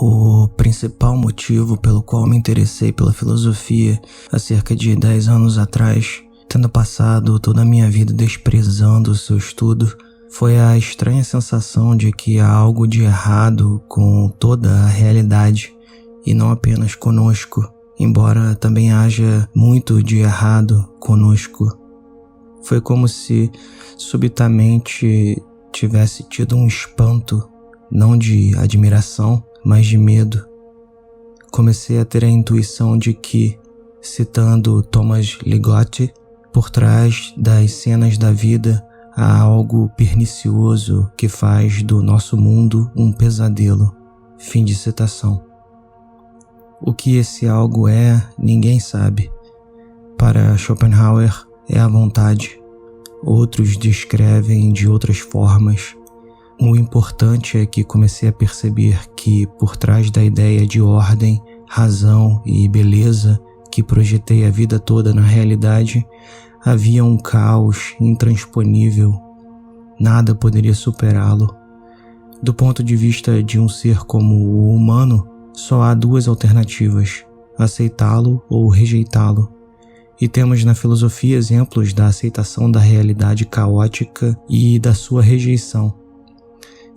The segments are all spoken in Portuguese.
O principal motivo pelo qual me interessei pela filosofia há cerca de 10 anos atrás, tendo passado toda a minha vida desprezando o seu estudo, foi a estranha sensação de que há algo de errado com toda a realidade e não apenas conosco, embora também haja muito de errado conosco. Foi como se subitamente tivesse tido um espanto, não de admiração, mas de medo. Comecei a ter a intuição de que, citando Thomas Ligotti, por trás das cenas da vida há algo pernicioso que faz do nosso mundo um pesadelo. Fim de citação. O que esse algo é, ninguém sabe. Para Schopenhauer, é a vontade. Outros descrevem de outras formas. O importante é que comecei a perceber que, por trás da ideia de ordem, razão e beleza que projetei a vida toda na realidade, havia um caos intransponível. Nada poderia superá-lo. Do ponto de vista de um ser como o humano, só há duas alternativas: aceitá-lo ou rejeitá-lo. E temos na filosofia exemplos da aceitação da realidade caótica e da sua rejeição.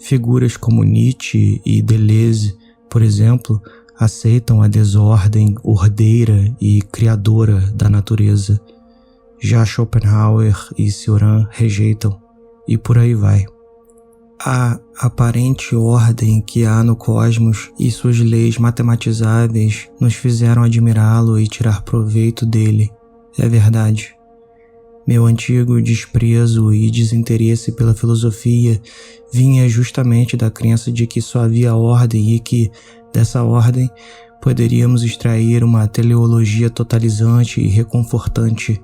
Figuras como Nietzsche e Deleuze, por exemplo, aceitam a desordem ordeira e criadora da natureza. Já Schopenhauer e Cioran rejeitam, e por aí vai. A aparente ordem que há no cosmos e suas leis matematizáveis nos fizeram admirá-lo e tirar proveito dele. É verdade. Meu antigo desprezo e desinteresse pela filosofia vinha justamente da crença de que só havia ordem e que, dessa ordem, poderíamos extrair uma teleologia totalizante e reconfortante.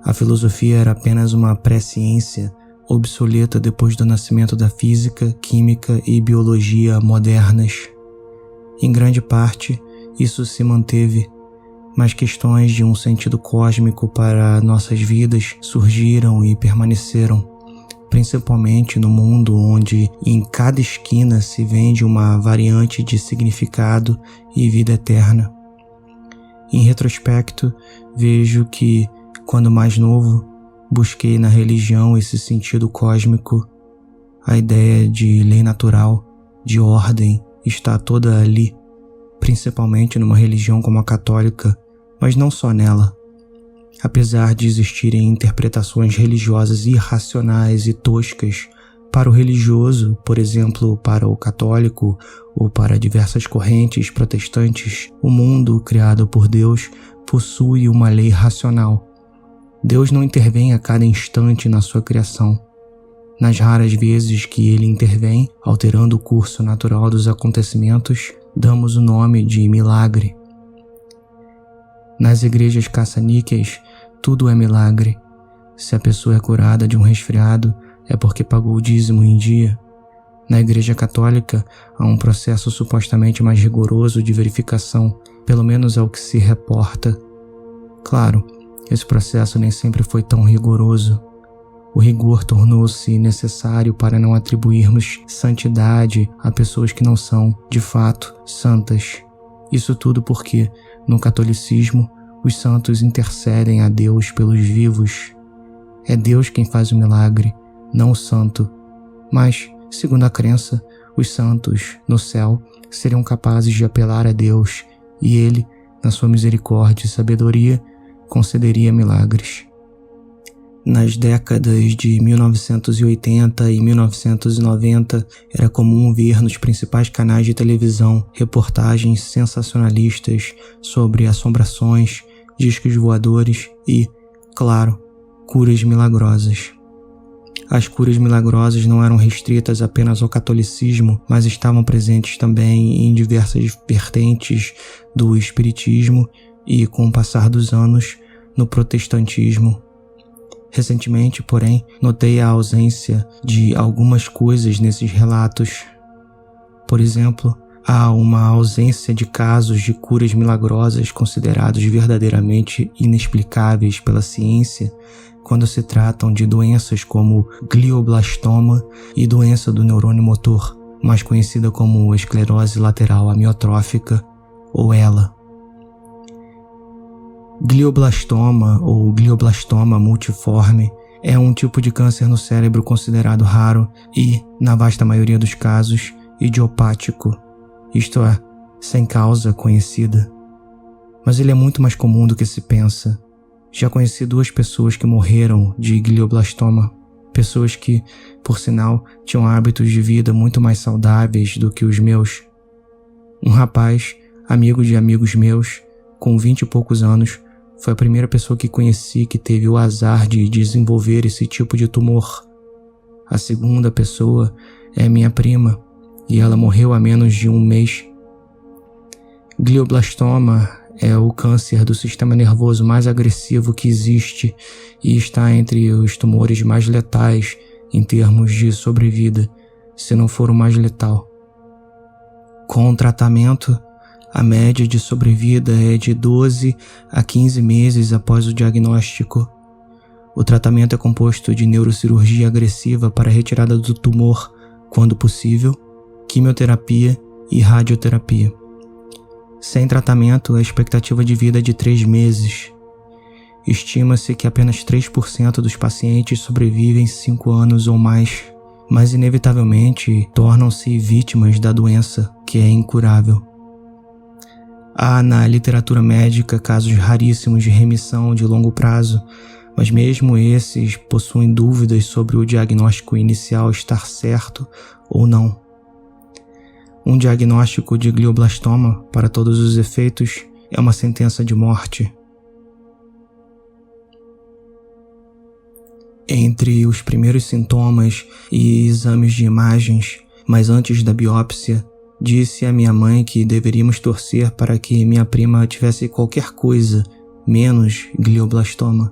A filosofia era apenas uma pré-ciência, obsoleta depois do nascimento da física, química e biologia modernas. Em grande parte, isso se manteve, mas questões de um sentido cósmico para nossas vidas surgiram e permaneceram, principalmente no mundo onde em cada esquina se vende uma variante de significado e vida eterna. Em retrospecto, vejo que, quando mais novo, busquei na religião esse sentido cósmico. A ideia de lei natural, de ordem, está toda ali, principalmente numa religião como a católica, mas não só nela. Apesar de existirem interpretações religiosas irracionais e toscas para o religioso, por exemplo, para o católico ou para diversas correntes protestantes, o mundo criado por Deus possui uma lei racional. Deus não intervém a cada instante na sua criação. Nas raras vezes que ele intervém, alterando o curso natural dos acontecimentos, damos o nome de milagre. Nas igrejas caça-níqueis, tudo é milagre. Se a pessoa é curada de um resfriado, é porque pagou o dízimo em dia. Na igreja católica, há um processo supostamente mais rigoroso de verificação, pelo menos é o que se reporta. Claro, esse processo nem sempre foi tão rigoroso. O rigor tornou-se necessário para não atribuirmos santidade a pessoas que não são, de fato, santas. Isso tudo porque, no catolicismo, os santos intercedem a Deus pelos vivos. É Deus quem faz o milagre, não o santo. Mas, segundo a crença, os santos, no céu, seriam capazes de apelar a Deus e Ele, na sua misericórdia e sabedoria, concederia milagres. Nas décadas de 1980 e 1990, era comum ver nos principais canais de televisão reportagens sensacionalistas sobre assombrações, discos voadores e, claro, curas milagrosas. As curas milagrosas não eram restritas apenas ao catolicismo, mas estavam presentes também em diversas vertentes do espiritismo e, com o passar dos anos, no protestantismo. Recentemente, porém, notei a ausência de algumas coisas nesses relatos. Por exemplo, há uma ausência de casos de curas milagrosas considerados verdadeiramente inexplicáveis pela ciência quando se tratam de doenças como glioblastoma e doença do neurônio motor, mais conhecida como esclerose lateral amiotrófica, ou ELA. Glioblastoma ou glioblastoma multiforme é um tipo de câncer no cérebro considerado raro e, na vasta maioria dos casos, idiopático, isto é, sem causa conhecida. Mas ele é muito mais comum do que se pensa. Já conheci 2 pessoas que morreram de glioblastoma, pessoas que, por sinal, tinham hábitos de vida muito mais saudáveis do que os meus. Um rapaz, amigo de amigos meus, com 20 e poucos anos, foi a primeira pessoa que conheci que teve o azar de desenvolver esse tipo de tumor. A segunda pessoa é minha prima, e ela morreu há menos de 1 mês. Glioblastoma é o câncer do sistema nervoso mais agressivo que existe e está entre os tumores mais letais em termos de sobrevida, se não for o mais letal. Com o tratamento, a média de sobrevida é de 12 a 15 meses após o diagnóstico. O tratamento é composto de neurocirurgia agressiva para a retirada do tumor, quando possível, quimioterapia e radioterapia. Sem tratamento, a expectativa de vida é de 3 meses. Estima-se que apenas 3% dos pacientes sobrevivem 5 anos ou mais, mas inevitavelmente tornam-se vítimas da doença, que é incurável. Há na literatura médica casos raríssimos de remissão de longo prazo, mas mesmo esses possuem dúvidas sobre o diagnóstico inicial estar certo ou não. Um diagnóstico de glioblastoma, para todos os efeitos, é uma sentença de morte. Entre os primeiros sintomas e exames de imagens, mas antes da biópsia, disse à minha mãe que deveríamos torcer para que minha prima tivesse qualquer coisa, menos glioblastoma.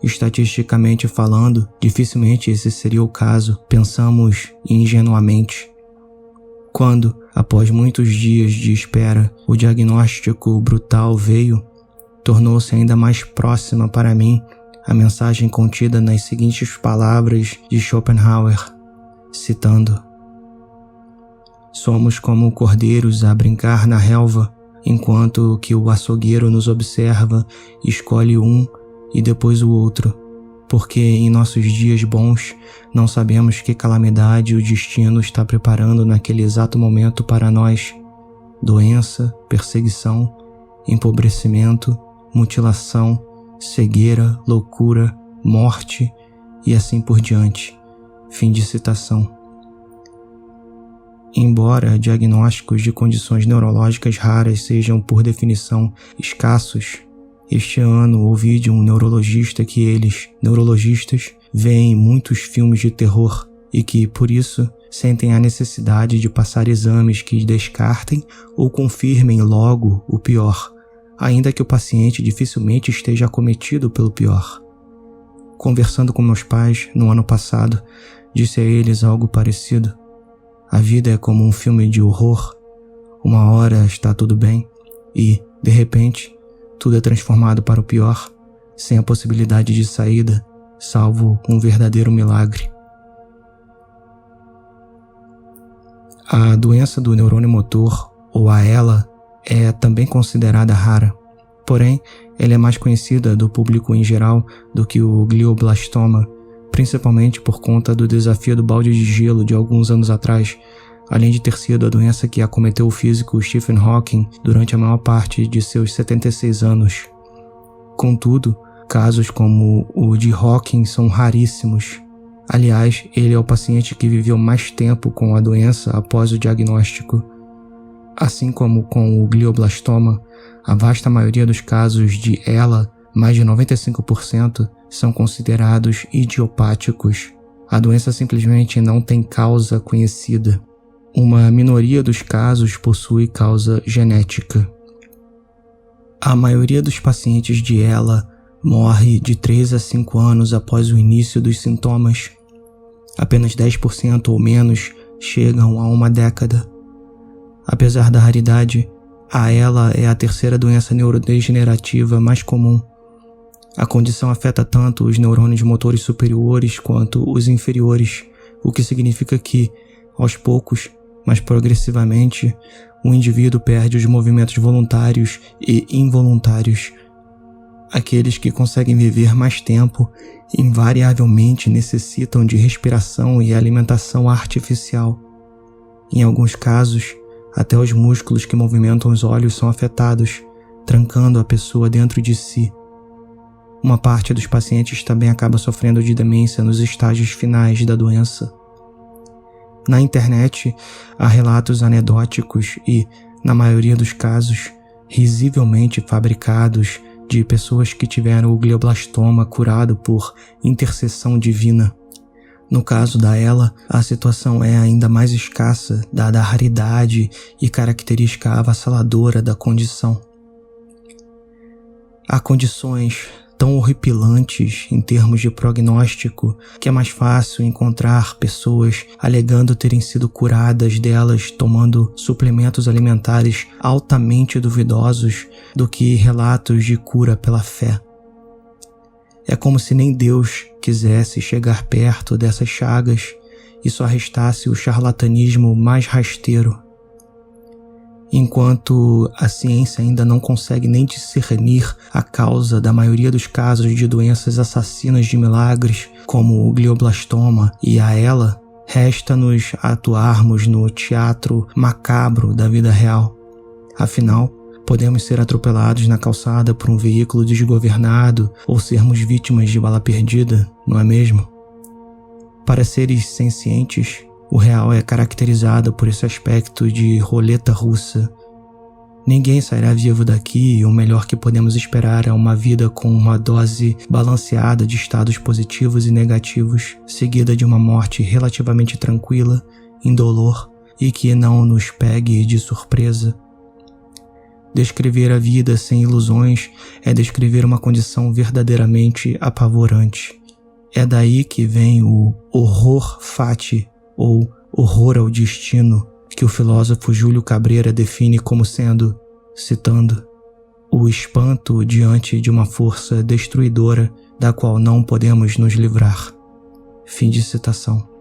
Estatisticamente falando, dificilmente esse seria o caso, pensamos ingenuamente. Quando, após muitos dias de espera, o diagnóstico brutal veio, tornou-se ainda mais próxima para mim a mensagem contida nas seguintes palavras de Schopenhauer, citando: "Somos como cordeiros a brincar na relva, enquanto que o açougueiro nos observa e escolhe um e depois o outro, porque em nossos dias bons não sabemos que calamidade o destino está preparando naquele exato momento para nós: doença, perseguição, empobrecimento, mutilação, cegueira, loucura, morte e assim por diante." Fim de citação. Embora diagnósticos de condições neurológicas raras sejam, por definição, escassos, este ano ouvi de um neurologista que eles, neurologistas, veem muitos filmes de terror e que, por isso, sentem a necessidade de passar exames que descartem ou confirmem logo o pior, ainda que o paciente dificilmente esteja acometido pelo pior. Conversando com meus pais no ano passado, disse a eles algo parecido. A vida é como um filme de horror. Uma hora está tudo bem e, de repente, tudo é transformado para o pior, sem a possibilidade de saída, salvo um verdadeiro milagre. A doença do neurônio motor, ou a ELA, é também considerada rara. Porém, ela é mais conhecida do público em geral do que o glioblastoma, principalmente por conta do desafio do balde de gelo de alguns anos atrás, além de ter sido a doença que acometeu o físico Stephen Hawking durante a maior parte de seus 76 anos. Contudo, casos como o de Hawking são raríssimos. Aliás, ele é o paciente que viveu mais tempo com a doença após o diagnóstico. Assim como com o glioblastoma, a vasta maioria dos casos de ELA, mais de 95%, são considerados idiopáticos. A doença simplesmente não tem causa conhecida. Uma minoria dos casos possui causa genética. A maioria dos pacientes de ELA morre de 3 a 5 anos após o início dos sintomas. Apenas 10% ou menos chegam a 1 década. Apesar da raridade, a ELA é a 3ª doença neurodegenerativa mais comum. A condição afeta tanto os neurônios motores superiores quanto os inferiores, o que significa que, aos poucos, mas progressivamente o indivíduo perde os movimentos voluntários e involuntários. Aqueles que conseguem viver mais tempo invariavelmente necessitam de respiração e alimentação artificial. Em alguns casos, até os músculos que movimentam os olhos são afetados, trancando a pessoa dentro de si. Uma parte dos pacientes também acaba sofrendo de demência nos estágios finais da doença. Na internet, há relatos anedóticos e, na maioria dos casos, risivelmente fabricados de pessoas que tiveram o glioblastoma curado por intercessão divina. No caso da Ela, a situação é ainda mais escassa, dada a raridade e característica avassaladora da condição. Há condições tão horripilantes em termos de prognóstico que é mais fácil encontrar pessoas alegando terem sido curadas delas tomando suplementos alimentares altamente duvidosos do que relatos de cura pela fé. É como se nem Deus quisesse chegar perto dessas chagas e só restasse o charlatanismo mais rasteiro. Enquanto a ciência ainda não consegue nem discernir a causa da maioria dos casos de doenças assassinas de milagres, como o glioblastoma e a Ela, resta-nos atuarmos no teatro macabro da vida real. Afinal, podemos ser atropelados na calçada por um veículo desgovernado ou sermos vítimas de bala perdida, não é mesmo? Para seres sencientes, o real é caracterizado por esse aspecto de roleta russa. Ninguém sairá vivo daqui e o melhor que podemos esperar é uma vida com uma dose balanceada de estados positivos e negativos, seguida de uma morte relativamente tranquila, indolor e que não nos pegue de surpresa. Descrever a vida sem ilusões é descrever uma condição verdadeiramente apavorante. É daí que vem o horror fati, ou horror ao destino, que o filósofo Júlio Cabreira define como sendo, citando, o espanto diante de uma força destruidora da qual não podemos nos livrar. Fim de citação.